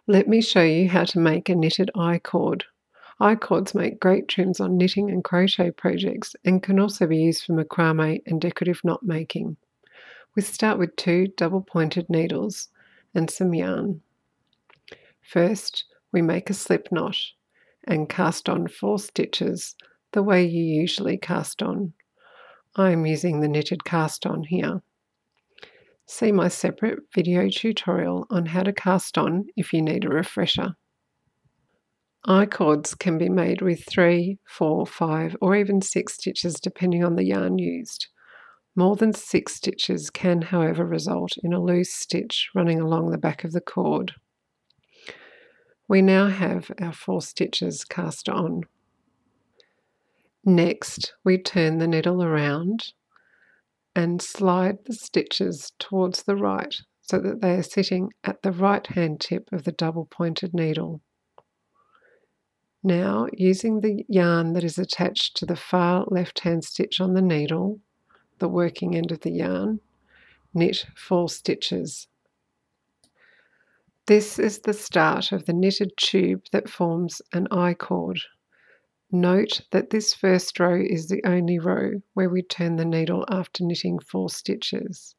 Let me show you how to make a knitted I-cord. I-cords make great trims on knitting and crochet projects and can also be used for macrame and decorative knot making. We start with 2 double-pointed needles and some yarn. First, we make a slip knot and cast on 4 stitches the way you usually cast on. I am using the knitted cast on here. See my separate video tutorial on how to cast on if you need a refresher. I-cords can be made with 3, 4, 5 or even 6 stitches depending on the yarn used. More than 6 stitches can, however, result in a loose stitch running along the back of the cord. We now have our 4 stitches cast on. Next, we turn the needle around and slide the stitches towards the right so that they are sitting at the right hand tip of the double pointed needle. Now, using the yarn that is attached to the far left hand stitch on the needle, the working end of the yarn, knit 4 stitches. This is the start of the knitted tube that forms an I-cord. Note that this first row is the only row where we turn the needle after knitting 4 stitches.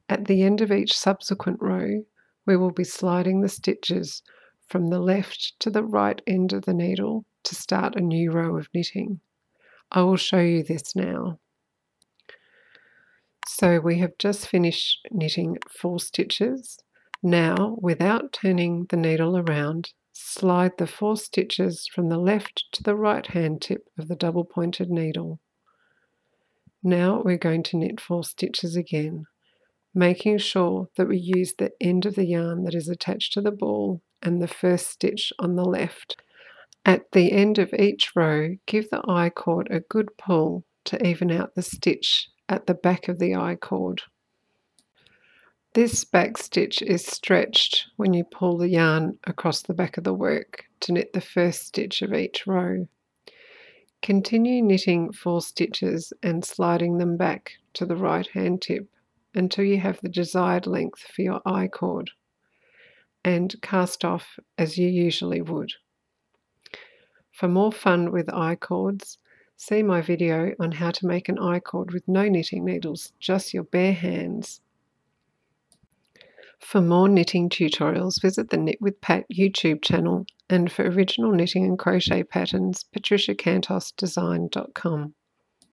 At the end of each subsequent row, we will be sliding the stitches from the left to the right end of the needle to start a new row of knitting. I will show you this now. So we have just finished knitting 4 stitches. Now, without turning the needle around, slide the 4 stitches from the left to the right hand tip of the double pointed needle. Now we're going to knit 4 stitches again, making sure that we use the end of the yarn that is attached to the ball and the first stitch on the left. At the end of each row, give the I-cord a good pull to even out the stitch at the back of the I-cord. This back stitch is stretched when you pull the yarn across the back of the work to knit the first stitch of each row. Continue knitting 4 stitches and sliding them back to the right hand tip until you have the desired length for your I-cord, and cast off as you usually would. For more fun with I-cords, see my video on how to make an I-cord with no knitting needles, just your bare hands. For more knitting tutorials, visit the Knit with Pat YouTube channel, and for original knitting and crochet patterns, patriciacantos.design.com.